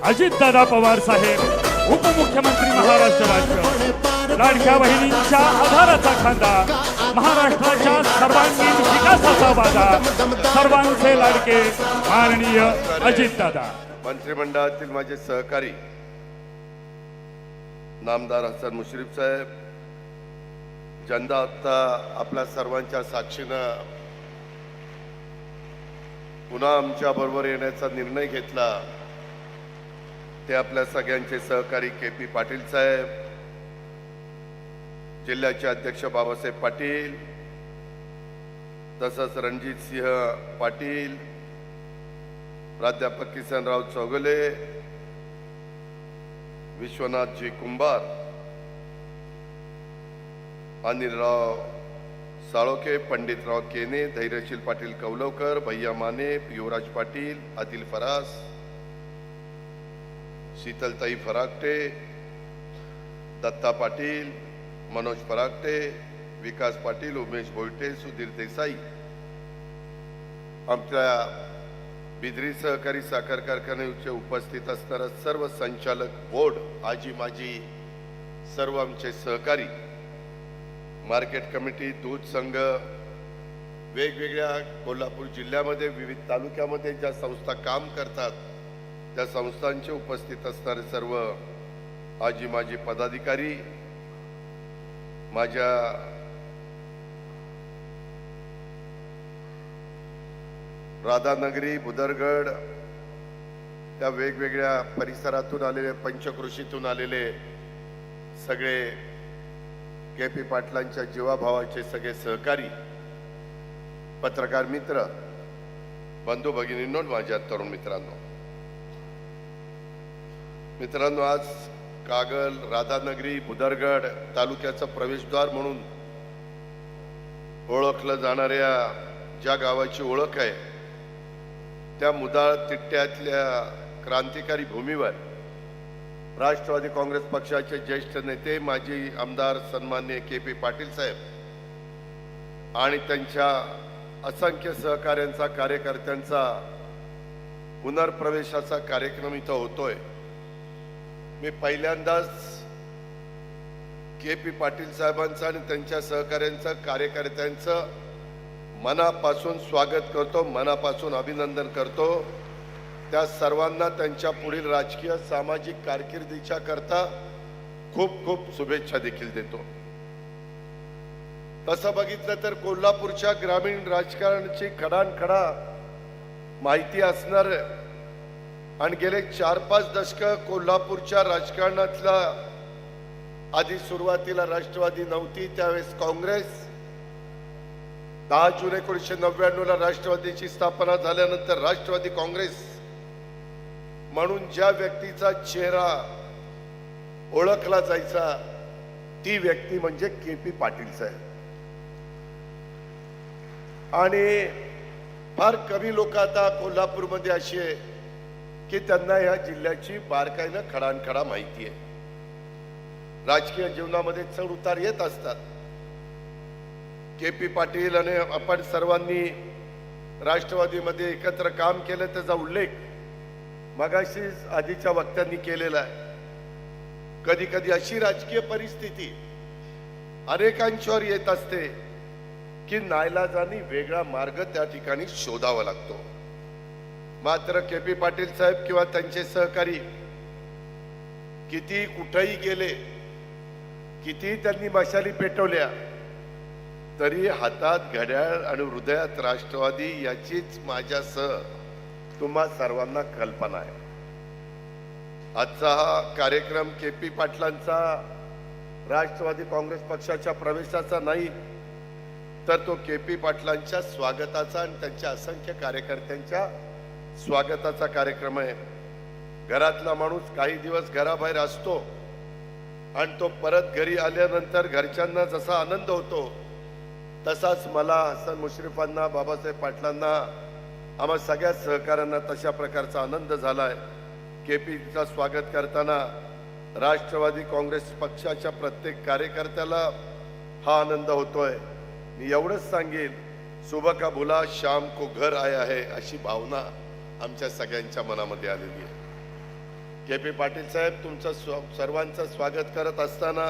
अजितदादा पवार साहेब, उपमुख्यमंत्री महाराष्ट्र राज्य, लाडक्या बहिणींच्या आधाराचा खांदा, महाराष्ट्राच्या सर्वांगीण विकासाचा वादा, सर्वांचे लाडके माननीय अजितदादा. मंत्रिमंडळातील माझे सहकारी नामदार हसन मुश्रीफ साहेब, जनता आता आपल्या सर्वांच्या साक्षीनं पुन्हा आमच्या बरोबर येण्याचा निर्णय घेतला. ते आपल्या सगळ्यांचे सहकारी के.पी. पाटील साहेब, जिल्ह्याचे अध्यक्ष बाबासाहेब पाटील, तसंच रणजित सिंह पाटील, प्राध्यापक किसनराव चौगुले, विश्वनाथजी कुंभार, अनिलराव साळोखे, पंडितराव केने, धैर्यशील पाटील कौलवकर, भैया माने, युवराज पाटील, आदिल फरास, शीतलताई फराकटे, दत्ता पाटील, मनोज फराकटे, विकास पाटील, उमेश भोईटे, सुधीर देसाई, आमच्या बिदरी सहकारी साखर कारखान्याचे उपस्थित असणारा सर्व संचालक बोर्ड, आजी माजी सर्व आमचे सहकारी, मार्केट कमिटी, दूध संघ, वेगवेगळ्या कोल्हापूर जिल्ह्यामध्ये विविध तालुक्यामध्ये ज्या संस्था काम करतात त्या संस्थांचे उपस्थित असणारे सर्व आजी माजी पदाधिकारी, माझ्या राधानगरी, बुदरगड, त्या वेगवेगळ्या परिसरातून आलेले, पंचकृषीतून आलेले सगळे के.पी. पाटलांच्या जीवाभावाचे सगळे सहकारी, पत्रकार मित्र, बंधू भगिनींनो, माझ्या तरुण मित्रांनो, आज कागल, राधानगरी, बुदरगड तालुक्याचं प्रवेशद्वार म्हणून ओळखलं जाणाऱ्या ज्या गावाची ओळख आहे त्या मुदाळ तिट्ट्यातल्या क्रांतिकारी भूमीवर राष्ट्रवादी काँग्रेस पक्षाचे ज्येष्ठ नेते, माजी आमदार सन्माननीय के.पी. पाटील साहेब आणि त्यांच्या असंख्य सहकाऱ्यांचा, कार्यकर्त्यांचा पुनर्प्रवेशाचा कार्यक्रम इथं होतोय. मी पहिल्यांदाच के.पी. पाटील साहेबांचं आणि त्यांच्या सहकाऱ्यांचं, कार्यकर्त्यांचं मनापासून स्वागत करतो, मनापासून अभिनंदन करतो. त्या सर्वांना त्यांच्या पुढील राजकीय, सामाजिक कारकिर्दीच्या करता खूप खूप शुभेच्छा देखील देतो. तसं बघितलं तर कोल्हापूरच्या ग्रामीण राजकारणाची खडानखडा माहिती असणार आणि गेले 4-5 दशकं कोल्हापूरच्या राजकारणातला, आधी सुरुवातीला राष्ट्रवादी नव्हती, त्यावेळेस काँग्रेस, 10 जून 1999ला राष्ट्रवादीची स्थापना झाल्यानंतर राष्ट्रवादी काँग्रेस म्हणून ज्या व्यक्तीचा चेहरा ओळखला जायचा ती व्यक्ती म्हणजे के.पी. पाटील साहेब. आणि फार कमी लोक आता कोल्हापूरमध्ये अशी आहे की त्यांना ह्या जिल्ह्याची बारकाईनं खडानखडा माहिती आहे. राजकीय जीवनामध्ये चढ उतार येत असतात. के.पी. पाटील आणि आपण सर्वांनी राष्ट्रवादीमध्ये एकत्र काम केलं त्याचा उल्लेख मगाशी आधीच्या वक्त्यांनी केलेला आहे. कधी कधी अशी राजकीय परिस्थिती अनेकांच्यावर येत असते की नाईलाजाने वेगळा मार्ग त्या ठिकाणी शोधावा लागतो. मात्र के.पी. पाटील साहेब किंवा त्यांचे सहकारी किती कुठेही गेले, किती त्यांनी मशाली पेटवल्या, तरी हातात घड्याळ आणि हृदयात राष्ट्रवादी याचीच माझ्यासह तुम्हा सर्वांना कल्पना आहे. आजचा हा कार्यक्रम के.पी. पाटलांचा राष्ट्रवादी काँग्रेस पक्षाच्या प्रवेशाचा नाही, तर तो के.पी. पाटलांच्या स्वागताचा आणि त्यांच्या असंख्य कार्यकर्त्यांच्या स्वागताचा कार्यक्रम आहे. घरातला माणूस काही दिवस घराबाहेर असतो आणि तो परत घरी आल्यानंतर घरच्यांना जसा आनंद होतो तसाच मला, हसन मुश्रीफांना, बाबासाहेब पाटलांना, आम्हा सगळ्या सहकाऱ्यांना तशा प्रकारचा आनंद झालाय. के.पीचं स्वागत करताना राष्ट्रवादी काँग्रेस पक्षाच्या प्रत्येक कार्यकर्त्याला हा आनंद होतोय. मी एवढंच सांगेन, सुबह का बुला शाम को घर आया है अशी भावना आमच्या सगळ्यांच्या मनामध्ये आलेली आहे. के.पी. पाटील साहेब, तुमचं सर्वांचं स्वागत करत असताना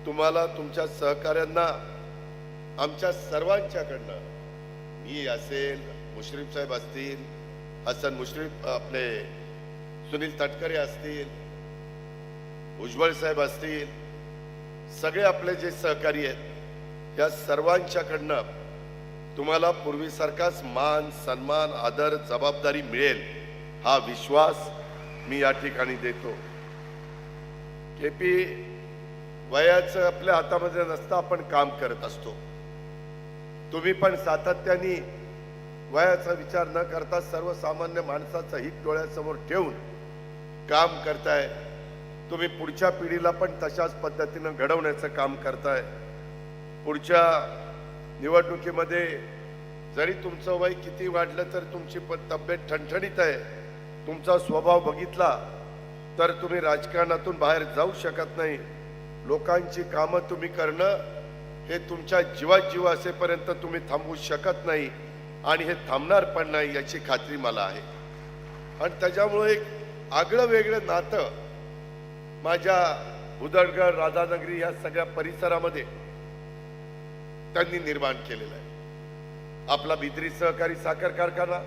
तुम्हाला, तुमच्या सहकाऱ्यांना आमच्या सर्वांच्याकडनं, मी असेल, मुश्रीफ साहेब असतील, हसन मुश्रीफ, आपले सुनील तटकरे असतील, उज्ज्वल साहेब असतील, सगळे आपले जे सहकारी आहेत या सर्वांच्याकडनं तुम्हाला पूर्वीसारखाच मान, सन्मान, आदर, जबाबदारी मिळेल हा विश्वास मी या ठिकाणी देतो. के.पी. वयाचं आपल्या हातामध्ये नसतं, आपण काम करत असतो. तुम्ही पण सातत्याने वयाचा विचार न करता सर्वसामान्य माणसाचं हित डोळ्यासमोर ठेवून काम करताय. तुम्ही पुढच्या पिढीला पण तशाच पद्धतीनं घडवण्याचं काम करताय. पुढच्या निवडणुकीमध्ये जरी तुमचं वय किती वाढलं तर तुमची तब्येत ठणठणीत आहे, तुमचा स्वभाव बघितला तर तुम्ही राजकारणातून बाहेर जाऊ शकत नाही. लोकांची कामं तुम्ही करणं हे तुमच्या जीवात जीव असेपर्यंत तुम्ही थांबवू शकत नाही आणि हे थांबणार पण नाही याची खात्री मला आहे. आणि त्याच्यामुळे एक आगळं वेगळं नातं माझ्या उदडगड, राधानगरी या सगळ्या परिसरामध्ये त्यांनी निर्माण केलेलं आहे. आपला बिद्री सहकारी साखर कारखाना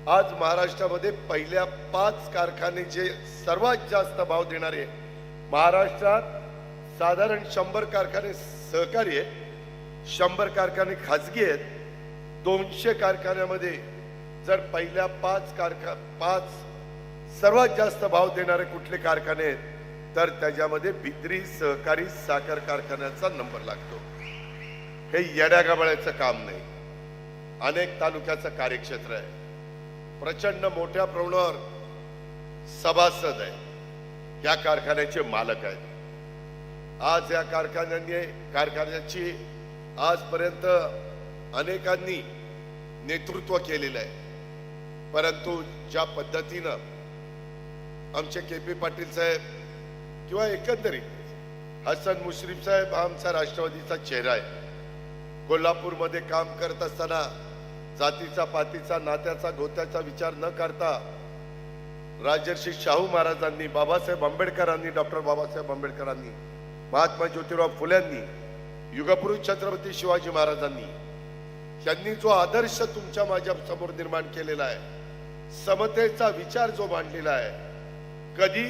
आज महाराष्ट्रामध्ये पहिल्या 5 कारखाने जे सर्वात जास्त भाव देणारे, महाराष्ट्रात साधारण 100 कारखाने सहकारी आहेत, 100 कारखाने खाजगी आहेत. 200 कारखान्यामध्ये जर पहिल्या 5 सर्वात जास्त भाव देणारे कुठले कारखाने आहेत तर त्याच्यामध्ये बिद्री सहकारी साखर कारखान्याचा नंबर लागतो. हे येड्यागाबळ्याचं काम नाही. अनेक तालुक्याचं कार्यक्षेत्र आहे, प्रचंड मोठ्या प्रमाणावर सभासद आहे, या कारखान्याचे मालक आहेत. आज या कारखान्याची आजपर्यंत अनेकांनी नेतृत्व केलेलं आहे. परंतु ज्या पद्धतीनं आमचे के.पी. पाटील साहेब किंवा एकंदरीत हसन मुश्रीफ साहेब हा आमचा राष्ट्रवादीचा चेहरा आहे. कोल्हापूरमध्ये काम करत असताना जातीचा, पातीचा, नात्याचा, गोत्याचा विचार न करता राजर्षी शाहू महाराजांनी, बाबासाहेब आंबेडकरांनी, डॉक्टर बाबासाहेब आंबेडकरांनी, महात्मा ज्योतिराव फुल्यांनी, युगपुरुष छत्रपती शिवाजी महाराजांनी यांनी जो आदर्श तुमच्या माझ्या समोर निर्माण केलेला आहे, समतेचा विचार जो मांडलेला आहे, कधी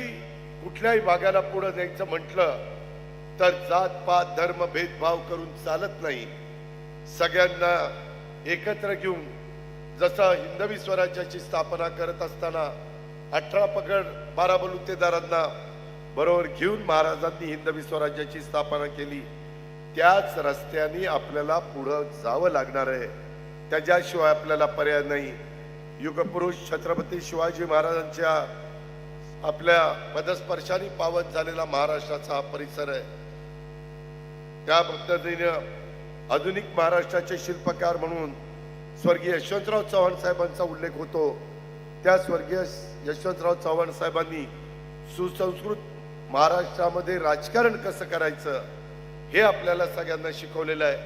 कुठल्याही भागाला पुढे न्यायचं म्हटलं तर जात पात धर्म भेदभाव करून चालत नाही. सगळ्यांना एकत्र घेऊन, जसं हिंदवी स्वराज्याची स्थापना करत असताना 18 पगड 12 बलुतेदारांना बरोबर घेऊन महाराजांनी हिंदवी स्वराज्याची स्थापना केली, त्याच रस्त्याने आपल्याला पुढे जावं लागणार आहे. त्याच्याशिवाय आपल्याला पर्याय नाही. युगपुरुष छत्रपती शिवाजी महाराजांच्या आपल्या पदस्पर्शाने पावन झालेला महाराष्ट्राचा हा परिसर आहे. त्या पद्धतीने आधुनिक महाराष्ट्राचे शिल्पकार म्हणून स्वर्गीय यशवंतराव चव्हाण साहेबांचा उल्लेख होतो. त्या स्वर्गीय यशवंतराव चव्हाण साहेबांनी सुसंस्कृत महाराष्ट्रामध्ये राजकारण कसं करायचं हे आपल्याला सगळ्यांना शिकवलेलं आहे.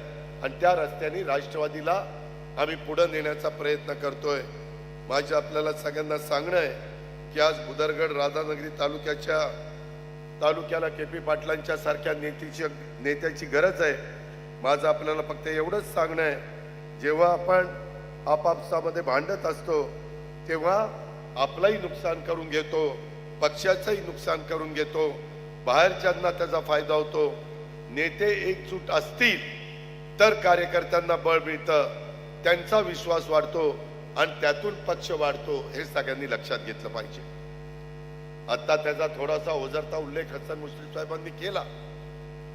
आणि त्या रस्त्याने राष्ट्रवादीला आम्ही पुढे नेण्याचा प्रयत्न करतोय. माझं आपल्याला सगळ्यांना सांगणं आहे की आज उदरगड, राधानगरी तालुक्याला के.पी. पाटलांच्या सारख्या नेत्याची गरज आहे. माझं आपल्याला फक्त एवढंच सांगणं आहे, जेव्हा आपण आपापसामध्ये भांडत असतो तेव्हा आपलंही नुकसान करून घेतो, पक्षाचंही नुकसान करून घेतो, बाहेरच्यांना त्याचा फायदा होतो. नेते एकजूट असतील तर कार्यकर्त्यांना बळ मिळतं, त्यांचा विश्वास वाढतो आणि त्यातून पक्ष वाढतो. हे सगळ्यांनी लक्षात घेतलं पाहिजे. आता त्याचा थोडासा ओझरता उल्लेख हसन मुश्रीफ साहेबांनी केला.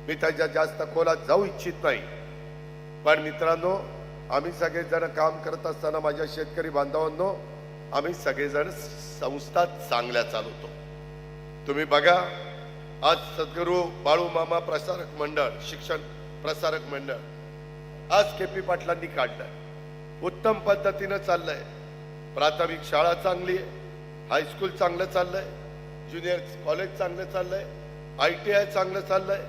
मी त्याच्या जास्त खोलात जाऊ इच्छित नाही. पण मित्रांनो, आम्ही सगळेजण काम करत असताना माझ्या शेतकरी बांधवांनो, आम्ही सगळेजण संस्था चांगल्या चालवतो. तुम्ही बघा, आज सद्गुरू बाळू मामा प्रसारक मंडळ, शिक्षण प्रसारक मंडळ आज के.पी. पाटलांनी काढलंय. उत्तम पद्धतीनं चाललंय. प्राथमिक शाळा चांगली आहे, हायस्कूल चांगलं चाललंय, ज्युनियर कॉलेज चांगलं चाललंय, ITI चांगलं चाललंय,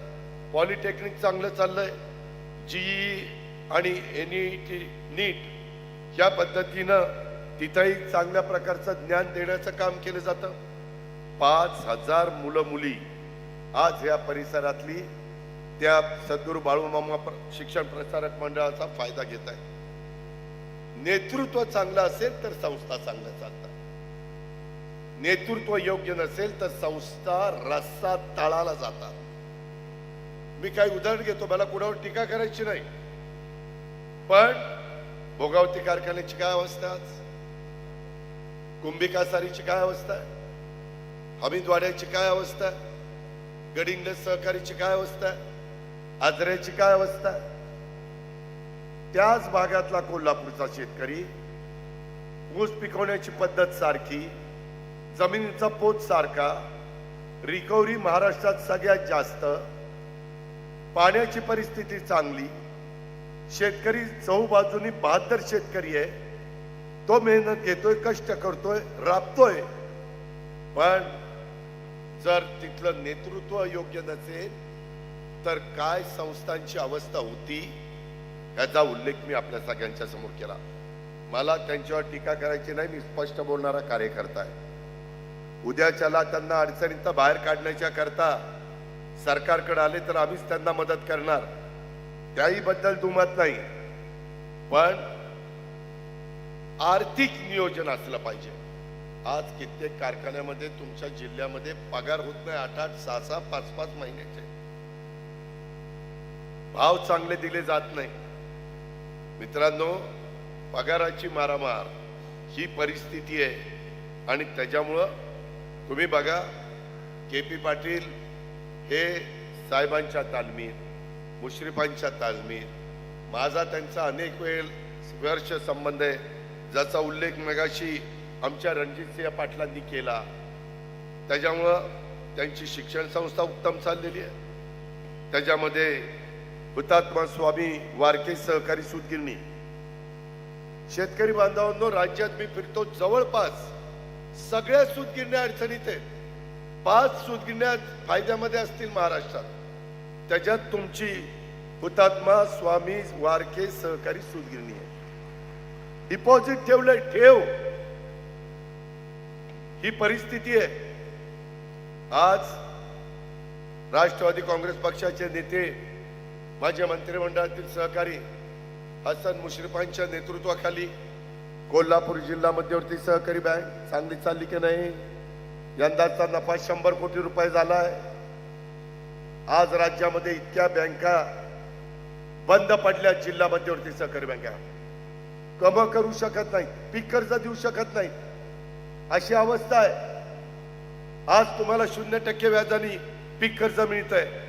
पॉलिटेक्निक चांगलं चाललंय, GE आणि NET नीट या पद्धतीनं तिथेही चांगल्या प्रकारचं ज्ञान देण्याचं काम केलं जातं. 5,000 मुलं मुली आज या परिसरातली त्या सद्गुरू बाळूमामा शिक्षण प्रसारक मंडळाचा फायदा घेत आहे. नेतृत्व चांगलं असेल तर संस्था चांगल्या चालतात. नेतृत्व योग्य नसेल तर संस्था रस्ता तळाला जातात. मी काही उदाहरण घेतो, मला कुणावर टीका करायची नाही, पण भोगावती कारखान्याची काय अवस्था आज, कुंभिका सारीची काय अवस्था आहे, हमीदवाड्याची काय अवस्था आहे, गडिंग्लज सहकारीची काय अवस्था आहे, आजऱ्याची काय अवस्था आहे. त्याच भागातला कोल्हापूरचा शेतकरी ऊस पिकवण्याची पद्धत सारखी, जमिनीचा पोत सारखा, रिकव्हरी महाराष्ट्रात सगळ्यात जास्त, पाण्याची परिस्थिती चांगली, शेतकरी चहूबाजूनी बहादर शेतकरी आहे. तो मेहनत घेतोय, कष्ट करतोय, राबतोय. पण जर तिथलं नेतृत्व योग्य नसेल तर काय संस्थांची अवस्था होती याचा उल्लेख मी आपल्या सगळ्यांच्या समोर केला. मला त्यांच्यावर टीका करायची नाही, मी स्पष्ट बोलणारा कार्यकर्ता आहे. उद्याच्याला त्यांना अडचणीत बाहेर काढण्याच्या करता सरकारकडे आले तर आम्हीच त्यांना मदत करणार, त्याही बद्दल दुमत नाही. पण आर्थिक नियोजन असलं पाहिजे. आज कित्येक कारखान्यामध्ये तुमच्या जिल्ह्यामध्ये पगार होत नाही, 8-8, 6-6, 5-5 महिन्याचे. भाव चांगले दिले जात नाही. मित्रांनो, पगाराची मारामार ही परिस्थिती आहे. आणि त्याच्यामुळं तुम्ही बघा, KP पाटील हे साहेबांच्या तालमीत, मुश्रीफांच्या तालमीत, माझा त्यांचा अनेक वर्ष संबंध आहे, ज्याचा उल्लेख मगाशी आमच्या रणजितसिंह पाटलांनी केला. त्याच्यामुळं त्यांची शिक्षण संस्था उत्तम चाललेली आहे. त्याच्यामध्ये हुतात्मा स्वामी वारके सहकारी सूतगिरणी. शेतकरी बांधवांनो, राज्यात मी फिरतो, जवळपास सगळ्या सूतगिरण्या अडचणीत आहेत. 5 सूतगिरण्या फायद्यामध्ये असतील महाराष्ट्रात, त्याच्यात तुमची हुतात्मा स्वामी वारके सहकारी सूतगिरणी आहे. डिपॉझिट ठेवलंय, ठेव. ही परिस्थिती आहे. आज राष्ट्रवादी काँग्रेस पक्षाचे नेते, माझ्या मंत्रिमंडळातील सहकारी हसन मुश्रीफांच्या नेतृत्वाखाली कोल्हापूर जिल्हा मध्यवर्ती सहकारी बँक चांगली चालली की नाही? यंदाचा नफा 100 कोटी रुपये झालाय. आज राज्यामध्ये इतक्या बँका बंद पडल्या, जिल्हा मध्यवर्ती सहकारी बँका कम करू शकत नाही, पीक कर्ज देऊ शकत नाही, अशी अवस्था आहे. आज तुम्हाला 0% व्याजाने पीक कर्ज मिळत आहे.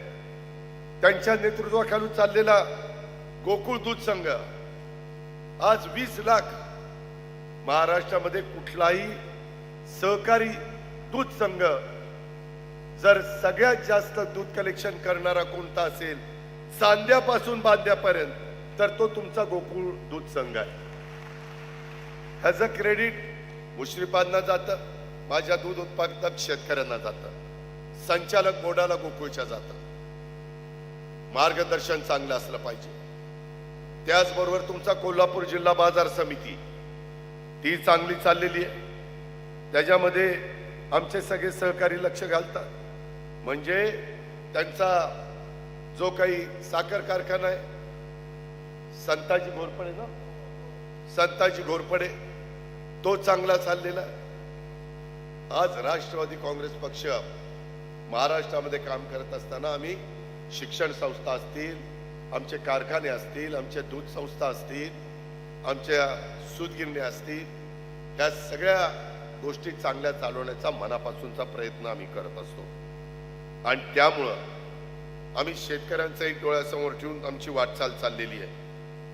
त्यांच्या नेतृत्वाखाली चाललेला गोकुळ दूध संघ आज 20 लाख. महाराष्ट्रामध्ये कुठलाही सहकारी दूध संघ जर सगळ्यात जास्त दूध कलेक्शन करणारा कोणता असेल, चांद्यापासून बांद्यापर्यंत, तर तो तुमचा गोकुळ दूध संघ आहे. ह्याचं क्रेडिट मुश्रीफांना जातं, माझ्या दूध उत्पादक शेतकऱ्यांना जातं, संचालक बोर्डाला गोकुळच्या जातं. मार्गदर्शन चांगलं असलं पाहिजे. त्याचबरोबर तुमचा कोल्हापूर जिल्हा बाजार समिती ती चांगली चाललेली आहे. त्याच्यामध्ये आमचे सगळे सहकारी लक्ष घालतात. म्हणजे त्यांचा जो काही साखर कारखाना आहे, संताजी घोरपडे ना, संताजी घोरपडे, तो चांगला चाललेला आहे. आज राष्ट्रवादी काँग्रेस पक्ष महाराष्ट्रामध्ये काम करत असताना आम्ही शिक्षण संस्था असतील, आमचे कारखाने असतील, आमच्या दूध संस्था असतील, आमच्या सूतगिरण्या असतील, ह्या सगळ्या गोष्टी चांगल्या चालवण्याचा मनापासूनचा प्रयत्न आम्ही करत असतो. आणि त्यामुळं आम्ही शेतकऱ्यांचा एक डोळ्यासमोर ठेवून आमची वाटचाल चाललेली आहे.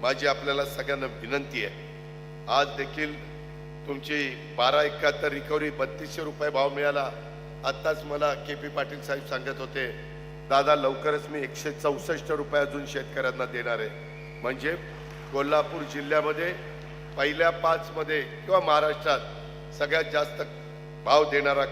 माझी आपल्याला सगळ्यांना विनंती आहे, आज देखील तुमची 1271 रिकव्हरी 3200 रुपये भाव मिळाला. आत्ताच मला KP पाटील साहेब सांगत होते, दादा लवकरच मी 164 रुपये अजून शेतकऱ्यांना देणार आहे. म्हणजे कोल्हापूर जिल्ह्यामध्ये पहिल्या 5 मध्ये किंवा महाराष्ट्रात सगळ्यात जास्त भाव देणारा